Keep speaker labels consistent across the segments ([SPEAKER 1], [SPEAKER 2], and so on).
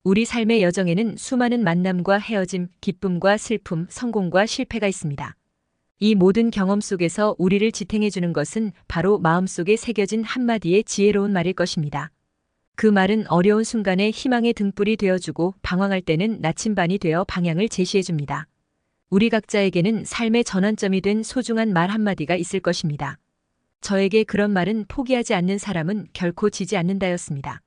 [SPEAKER 1] 우리 삶의 여정에는 수많은 만남과 헤어짐, 기쁨과 슬픔, 성공과 실패가 있습니다. 이 모든 경험 속에서 우리를 지탱해주는 것은 바로 마음속에 새겨진 한마디의 지혜로운 말일 것입니다. 그 말은 어려운 순간에 희망의 등불이 되어주고 방황할 때는 나침반이 되어 방향을 제시해줍니다. 우리 각자에게는 삶의 전환점이 된 소중한 말 한마디가 있을 것입니다. 저에게 그런 말은 포기하지 않는 사람은 결코 지지 않는다였습니다.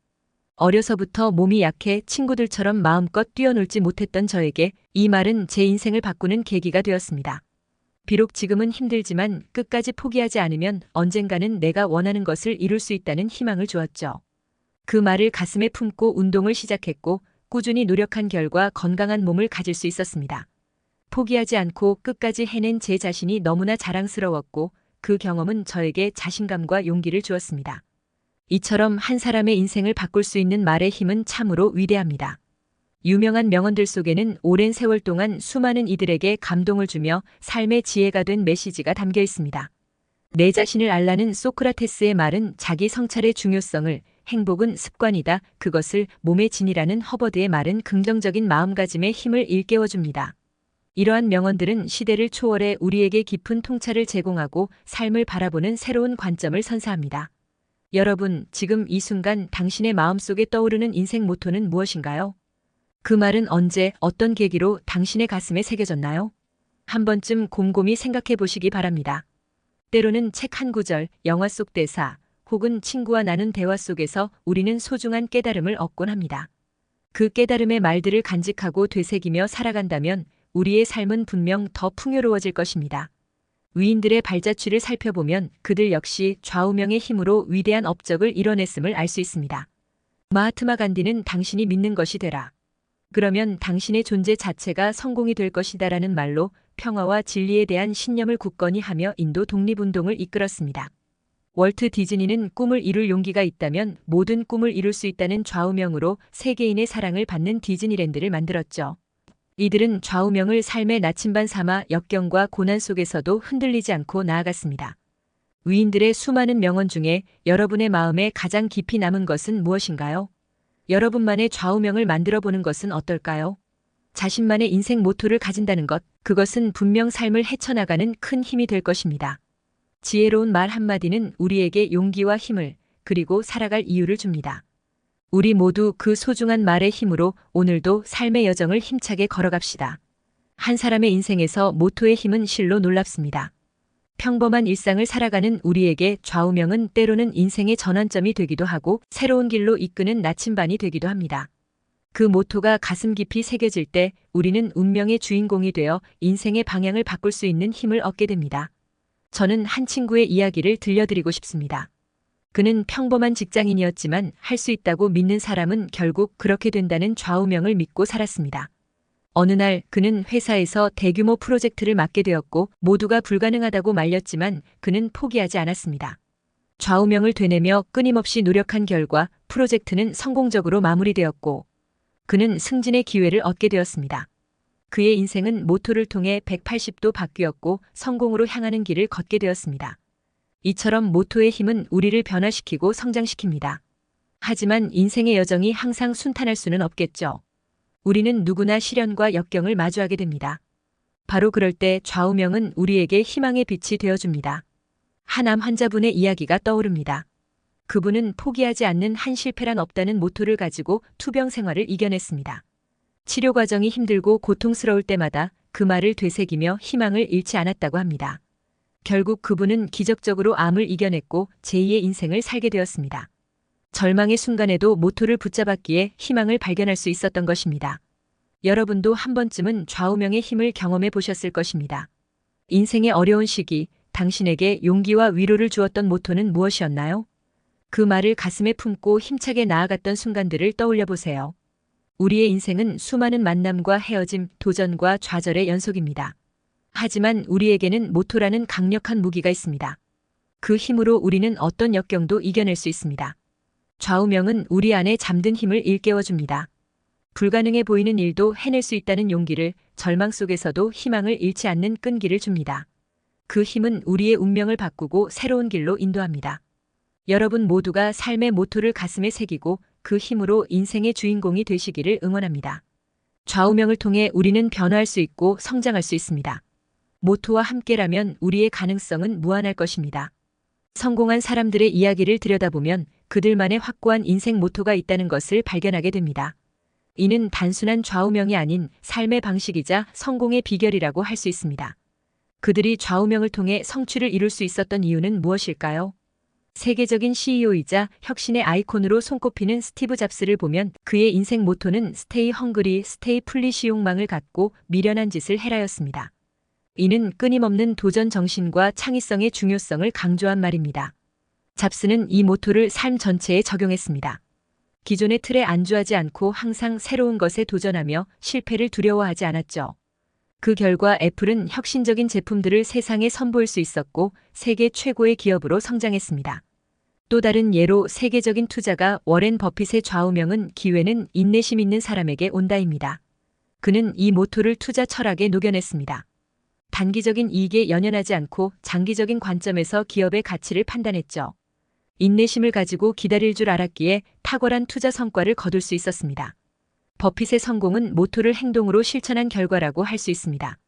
[SPEAKER 1] 어려서부터 몸이 약해 친구들처럼 마음껏 뛰어놀지 못했던 저에게 이 말은 제 인생을 바꾸는 계기가 되었습니다. 비록 지금은 힘들지만 끝까지 포기하지 않으면 언젠가는 내가 원하는 것을 이룰 수 있다는 희망을 주었죠. 그 말을 가슴에 품고 운동을 시작했고 꾸준히 노력한 결과 건강한 몸을 가질 수 있었습니다. 포기하지 않고 끝까지 해낸 제 자신이 너무나 자랑스러웠고 그 경험은 저에게 자신감과 용기를 주었습니다. 이처럼 한 사람의 인생을 바꿀 수 있는 말의 힘은 참으로 위대합니다. 유명한 명언들 속에는 오랜 세월 동안 수많은 이들에게 감동을 주며 삶의 지혜가 된 메시지가 담겨 있습니다. 내 자신을 알라는 소크라테스의 말은 자기 성찰의 중요성을, 행복은 습관이다, 그것을 몸에 지니라는 허버드의 말은 긍정적인 마음가짐의 힘을 일깨워줍니다. 이러한 명언들은 시대를 초월해 우리에게 깊은 통찰을 제공하고 삶을 바라보는 새로운 관점을 선사합니다. 여러분, 지금 이 순간 당신의 마음속에 떠오르는 인생 모토는 무엇인가요? 그 말은 언제, 어떤 계기로 당신의 가슴에 새겨졌나요? 한 번쯤 곰곰이 생각해 보시기 바랍니다. 때로는 책 한 구절, 영화 속 대사, 혹은 친구와 나눈 대화 속에서 우리는 소중한 깨달음을 얻곤 합니다. 그 깨달음의 말들을 간직하고 되새기며 살아간다면 우리의 삶은 분명 더 풍요로워질 것입니다. 위인들의 발자취를 살펴보면 그들 역시 좌우명의 힘으로 위대한 업적을 이뤄냈음을 알 수 있습니다. 마하트마 간디는 당신이 믿는 것이 되라. 그러면 당신의 존재 자체가 성공이 될 것이다라는 말로 평화와 진리에 대한 신념을 굳건히 하며 인도 독립운동을 이끌었습니다. 월트 디즈니는 꿈을 이룰 용기가 있다면 모든 꿈을 이룰 수 있다는 좌우명으로 세계인의 사랑을 받는 디즈니랜드를 만들었죠. 이들은 좌우명을 삶의 나침반 삼아 역경과 고난 속에서도 흔들리지 않고 나아갔습니다. 위인들의 수많은 명언 중에 여러분의 마음에 가장 깊이 남은 것은 무엇인가요? 여러분만의 좌우명을 만들어 보는 것은 어떨까요? 자신만의 인생 모토를 가진다는 것, 그것은 분명 삶을 헤쳐나가는 큰 힘이 될 것입니다. 지혜로운 말 한마디는 우리에게 용기와 힘을, 그리고 살아갈 이유를 줍니다. 우리 모두 그 소중한 말의 힘으로 오늘도 삶의 여정을 힘차게 걸어갑시다. 한 사람의 인생에서 모토의 힘은 실로 놀랍습니다. 평범한 일상을 살아가는 우리에게 좌우명은 때로는 인생의 전환점이 되기도 하고 새로운 길로 이끄는 나침반이 되기도 합니다. 그 모토가 가슴 깊이 새겨질 때 우리는 운명의 주인공이 되어 인생의 방향을 바꿀 수 있는 힘을 얻게 됩니다. 저는 한 친구의 이야기를 들려드리고 싶습니다. 그는 평범한 직장인이었지만 할 수 있다고 믿는 사람은 결국 그렇게 된다는 좌우명을 믿고 살았습니다. 어느 날 그는 회사에서 대규모 프로젝트를 맡게 되었고 모두가 불가능하다고 말렸지만 그는 포기하지 않았습니다. 좌우명을 되뇌며 끊임없이 노력한 결과 프로젝트는 성공적으로 마무리되었고 그는 승진의 기회를 얻게 되었습니다. 그의 인생은 모토를 통해 180도 바뀌었고 성공으로 향하는 길을 걷게 되었습니다. 이처럼 모토의 힘은 우리를 변화시키고 성장시킵니다. 하지만 인생의 여정이 항상 순탄할 수는 없겠죠. 우리는 누구나 시련과 역경을 마주하게 됩니다. 바로 그럴 때 좌우명은 우리에게 희망의 빛이 되어줍니다. 한 암 환자분의 이야기가 떠오릅니다. 그분은 포기하지 않는 한 실패란 없다는 모토를 가지고 투병 생활을 이겨냈습니다. 치료 과정이 힘들고 고통스러울 때마다 그 말을 되새기며 희망을 잃지 않았다고 합니다. 결국 그분은 기적적으로 암을 이겨냈고 제2의 인생을 살게 되었습니다. 절망의 순간에도 모토를 붙잡았기에 희망을 발견할 수 있었던 것입니다. 여러분도 한 번쯤은 좌우명의 힘을 경험해 보셨을 것입니다. 인생의 어려운 시기, 당신에게 용기와 위로를 주었던 모토는 무엇이었나요? 그 말을 가슴에 품고 힘차게 나아갔던 순간들을 떠올려 보세요. 우리의 인생은 수많은 만남과 헤어짐, 도전과 좌절의 연속입니다. 하지만 우리에게는 모토라는 강력한 무기가 있습니다. 그 힘으로 우리는 어떤 역경도 이겨낼 수 있습니다. 좌우명은 우리 안에 잠든 힘을 일깨워줍니다. 불가능해 보이는 일도 해낼 수 있다는 용기를, 절망 속에서도 희망을 잃지 않는 끈기를 줍니다. 그 힘은 우리의 운명을 바꾸고 새로운 길로 인도합니다. 여러분 모두가 삶의 모토를 가슴에 새기고 그 힘으로 인생의 주인공이 되시기를 응원합니다. 좌우명을 통해 우리는 변화할 수 있고 성장할 수 있습니다. 모토와 함께라면 우리의 가능성은 무한할 것입니다. 성공한 사람들의 이야기를 들여다보면 그들만의 확고한 인생 모토가 있다는 것을 발견하게 됩니다. 이는 단순한 좌우명이 아닌 삶의 방식이자 성공의 비결이라고 할 수 있습니다. 그들이 좌우명을 통해 성취를 이룰 수 있었던 이유는 무엇일까요? 세계적인 CEO이자 혁신의 아이콘으로 손꼽히는 스티브 잡스를 보면 그의 인생 모토는 스테이 헝그리, 스테이 풀리시 욕망을 갖고 미련한 짓을 해라였습니다. 이는 끊임없는 도전 정신과 창의성의 중요성을 강조한 말입니다. 잡스는 이 모토를 삶 전체에 적용했습니다. 기존의 틀에 안주하지 않고 항상 새로운 것에 도전하며 실패를 두려워하지 않았죠. 그 결과 애플은 혁신적인 제품들을 세상에 선보일 수 있었고 세계 최고의 기업으로 성장했습니다. 또 다른 예로 세계적인 투자가 워렌 버핏의 좌우명은 기회는 인내심 있는 사람에게 온다입니다. 그는 이 모토를 투자 철학에 녹여냈습니다. 단기적인 이익에 연연하지 않고 장기적인 관점에서 기업의 가치를 판단했죠. 인내심을 가지고 기다릴 줄 알았기에 탁월한 투자 성과를 거둘 수 있었습니다. 버핏의 성공은 모토를 행동으로 실천한 결과라고 할 수 있습니다.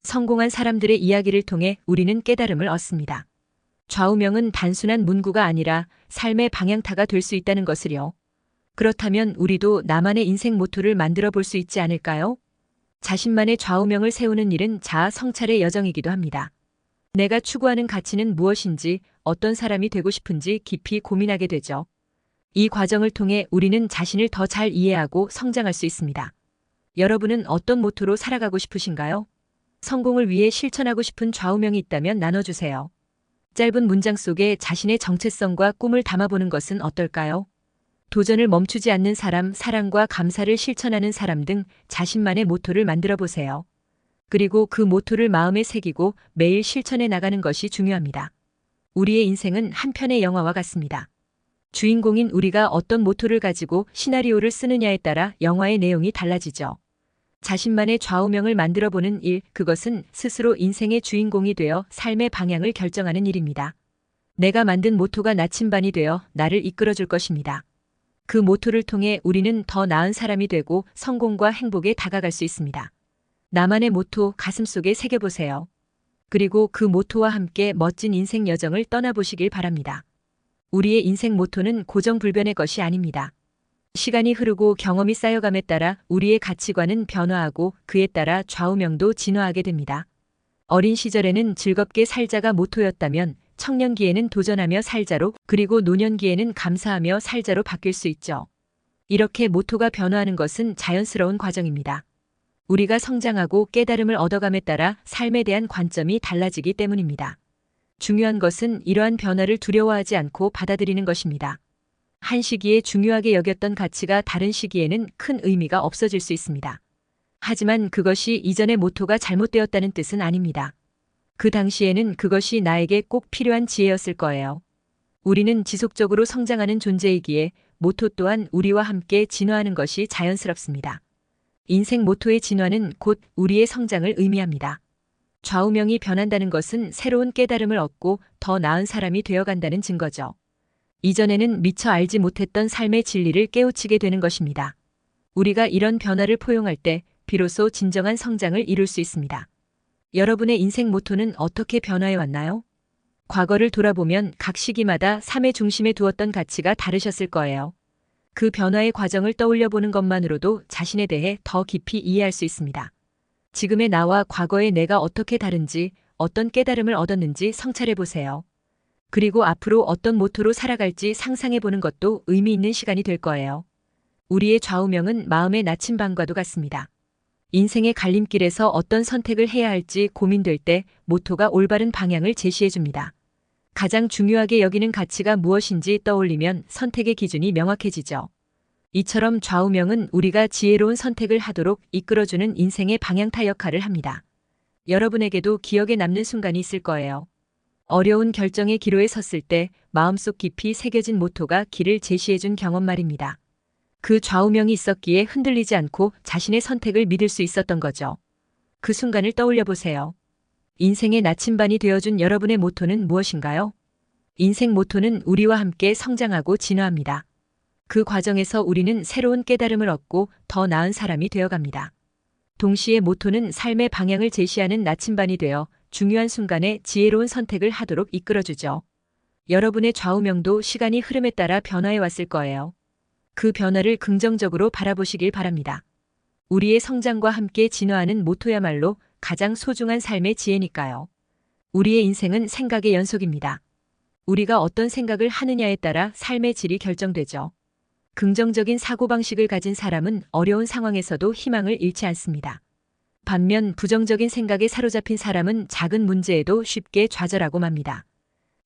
[SPEAKER 1] 성공한 사람들의 이야기를 통해 우리는 깨달음을 얻습니다. 좌우명은 단순한 문구가 아니라 삶의 방향타가 될 수 있다는 것을요. 그렇다면 우리도 나만의 인생 모토를 만들어 볼 수 있지 않을까요? 자신만의 좌우명을 세우는 일은 자아 성찰의 여정이기도 합니다. 내가 추구하는 가치는 무엇인지, 어떤 사람이 되고 싶은지 깊이 고민하게 되죠. 이 과정을 통해 우리는 자신을 더 잘 이해하고 성장할 수 있습니다. 여러분은 어떤 모토로 살아가고 싶으신가요? 성공을 위해 실천하고 싶은 좌우명이 있다면 나눠주세요. 짧은 문장 속에 자신의 정체성과 꿈을 담아보는 것은 어떨까요? 도전을 멈추지 않는 사람, 사랑과 감사를 실천하는 사람 등 자신만의 모토를 만들어 보세요. 그리고 그 모토를 마음에 새기고 매일 실천해 나가는 것이 중요합니다. 우리의 인생은 한 편의 영화와 같습니다. 주인공인 우리가 어떤 모토를 가지고 시나리오를 쓰느냐에 따라 영화의 내용이 달라지죠. 자신만의 좌우명을 만들어 보는 일, 그것은 스스로 인생의 주인공이 되어 삶의 방향을 결정하는 일입니다. 내가 만든 모토가 나침반이 되어 나를 이끌어줄 것입니다. 그 모토를 통해 우리는 더 나은 사람이 되고 성공과 행복에 다가갈 수 있습니다. 나만의 모토 가슴속에 새겨보세요. 그리고 그 모토와 함께 멋진 인생 여정을 떠나보시길 바랍니다. 우리의 인생 모토는 고정불변의 것이 아닙니다. 시간이 흐르고 경험이 쌓여감에 따라 우리의 가치관은 변화하고 그에 따라 좌우명도 진화하게 됩니다. 어린 시절에는 즐겁게 살자가 모토였다면 청년기에는 도전하며 살자로, 그리고 노년기에는 감사하며 살자로 바뀔 수 있죠. 이렇게 모토가 변화하는 것은 자연스러운 과정입니다. 우리가 성장하고 깨달음을 얻어감에 따라 삶에 대한 관점이 달라지기 때문입니다. 중요한 것은 이러한 변화를 두려워하지 않고 받아들이는 것입니다. 한 시기에 중요하게 여겼던 가치가 다른 시기에는 큰 의미가 없어질 수 있습니다. 하지만 그것이 이전의 모토가 잘못되었다는 뜻은 아닙니다. 그 당시에는 그것이 나에게 꼭 필요한 지혜였을 거예요. 우리는 지속적으로 성장하는 존재이기에 모토 또한 우리와 함께 진화하는 것이 자연스럽습니다. 인생 모토의 진화는 곧 우리의 성장을 의미합니다. 좌우명이 변한다는 것은 새로운 깨달음을 얻고 더 나은 사람이 되어간다는 증거죠. 이전에는 미처 알지 못했던 삶의 진리를 깨우치게 되는 것입니다. 우리가 이런 변화를 포용할 때 비로소 진정한 성장을 이룰 수 있습니다. 여러분의 인생 모토는 어떻게 변화해 왔나요? 과거를 돌아보면 각 시기마다 삶의 중심에 두었던 가치가 다르셨을 거예요. 그 변화의 과정을 떠올려 보는 것만으로도 자신에 대해 더 깊이 이해할 수 있습니다. 지금의 나와 과거의 내가 어떻게 다른지, 어떤 깨달음을 얻었는지 성찰해 보세요. 그리고 앞으로 어떤 모토로 살아갈지 상상해 보는 것도 의미 있는 시간이 될 거예요. 우리의 좌우명은 마음의 나침반과도 같습니다. 인생의 갈림길에서 어떤 선택을 해야 할지 고민될 때 모토가 올바른 방향을 제시해 줍니다. 가장 중요하게 여기는 가치가 무엇인지 떠올리면 선택의 기준이 명확해지죠. 이처럼 좌우명은 우리가 지혜로운 선택을 하도록 이끌어주는 인생의 방향타 역할을 합니다. 여러분에게도 기억에 남는 순간이 있을 거예요. 어려운 결정의 기로에 섰을 때 마음속 깊이 새겨진 모토가 길을 제시해준 경험 말입니다. 그 좌우명이 있었기에 흔들리지 않고 자신의 선택을 믿을 수 있었던 거죠. 그 순간을 떠올려 보세요. 인생의 나침반이 되어준 여러분의 모토는 무엇인가요? 인생 모토는 우리와 함께 성장하고 진화합니다. 그 과정에서 우리는 새로운 깨달음을 얻고 더 나은 사람이 되어갑니다. 동시에 모토는 삶의 방향을 제시하는 나침반이 되어 중요한 순간에 지혜로운 선택을 하도록 이끌어주죠. 여러분의 좌우명도 시간이 흐름에 따라 변화해 왔을 거예요. 그 변화를 긍정적으로 바라보시길 바랍니다. 우리의 성장과 함께 진화하는 모토야말로 가장 소중한 삶의 지혜니까요. 우리의 인생은 생각의 연속입니다. 우리가 어떤 생각을 하느냐에 따라 삶의 질이 결정되죠. 긍정적인 사고방식을 가진 사람은 어려운 상황에서도 희망을 잃지 않습니다. 반면 부정적인 생각에 사로잡힌 사람은 작은 문제에도 쉽게 좌절하고 맙니다.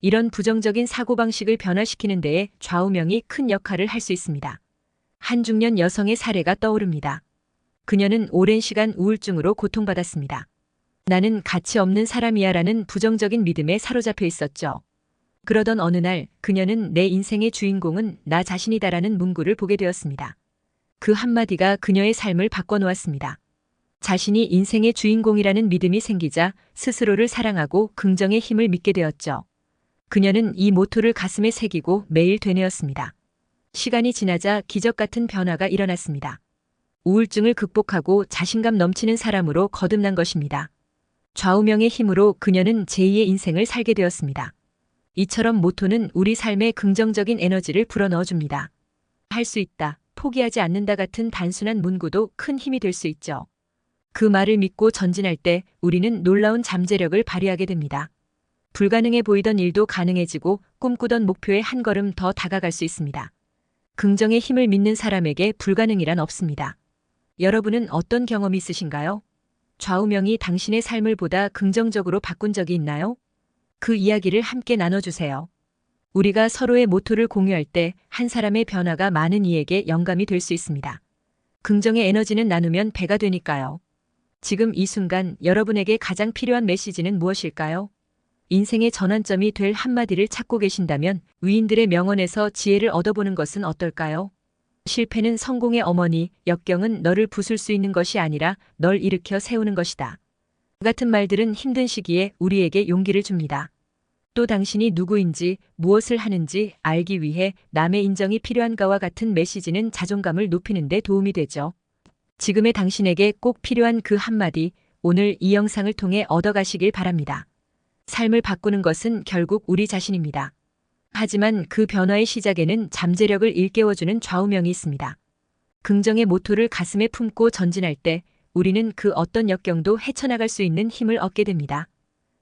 [SPEAKER 1] 이런 부정적인 사고방식을 변화시키는 데에 좌우명이 큰 역할을 할 수 있습니다. 한 중년 여성의 사례가 떠오릅니다. 그녀는 오랜 시간 우울증으로 고통받았습니다. 나는 가치 없는 사람이야 라는 부정적인 믿음에 사로잡혀 있었죠. 그러던 어느 날 그녀는 내 인생의 주인공은 나 자신이다라는 문구를 보게 되었습니다. 그 한마디가 그녀의 삶을 바꿔놓았습니다. 자신이 인생의 주인공이라는 믿음이 생기자 스스로를 사랑하고 긍정의 힘을 믿게 되었죠. 그녀는 이 모토를 가슴에 새기고 매일 되뇌었습니다. 시간이 지나자 기적 같은 변화가 일어났습니다. 우울증을 극복하고 자신감 넘치는 사람으로 거듭난 것입니다. 좌우명의 힘으로 그녀는 제2의 인생을 살게 되었습니다. 이처럼 모토는 우리 삶에 긍정적인 에너지를 불어넣어줍니다. 할 수 있다, 포기하지 않는다 같은 단순한 문구도 큰 힘이 될 수 있죠. 그 말을 믿고 전진할 때 우리는 놀라운 잠재력을 발휘하게 됩니다. 불가능해 보이던 일도 가능해지고 꿈꾸던 목표에 한 걸음 더 다가갈 수 있습니다. 긍정의 힘을 믿는 사람에게 불가능이란 없습니다. 여러분은 어떤 경험이 있으신가요? 좌우명이 당신의 삶을 보다 긍정적으로 바꾼 적이 있나요? 그 이야기를 함께 나눠주세요. 우리가 서로의 모토를 공유할 때 한 사람의 변화가 많은 이에게 영감이 될 수 있습니다. 긍정의 에너지는 나누면 배가 되니까요. 지금 이 순간 여러분에게 가장 필요한 메시지는 무엇일까요? 인생의 전환점이 될 한마디를 찾고 계신다면 위인들의 명언에서 지혜를 얻어보는 것은 어떨까요? 실패는 성공의 어머니, 역경은 너를 부술 수 있는 것이 아니라 널 일으켜 세우는 것이다. 같은 말들은 힘든 시기에 우리에게 용기를 줍니다. 또 당신이 누구인지, 무엇을 하는지 알기 위해 남의 인정이 필요한가와 같은 메시지는 자존감을 높이는 데 도움이 되죠. 지금의 당신에게 꼭 필요한 그 한마디, 오늘 이 영상을 통해 얻어가시길 바랍니다. 삶을 바꾸는 것은 결국 우리 자신입니다. 하지만 그 변화의 시작에는 잠재력을 일깨워주는 좌우명이 있습니다. 긍정의 모토를 가슴에 품고 전진할 때 우리는 그 어떤 역경도 헤쳐나갈 수 있는 힘을 얻게 됩니다.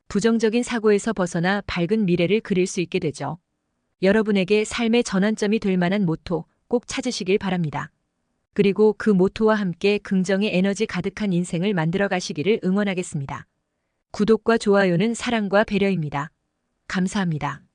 [SPEAKER 1] 부정적인 사고에서 벗어나 밝은 미래를 그릴 수 있게 되죠. 여러분에게 삶의 전환점이 될 만한 모토 꼭 찾으시길 바랍니다. 그리고 그 모토와 함께 긍정의 에너지 가득한 인생을 만들어 가시기를 응원하겠습니다. 구독과 좋아요는 사랑과 배려입니다. 감사합니다.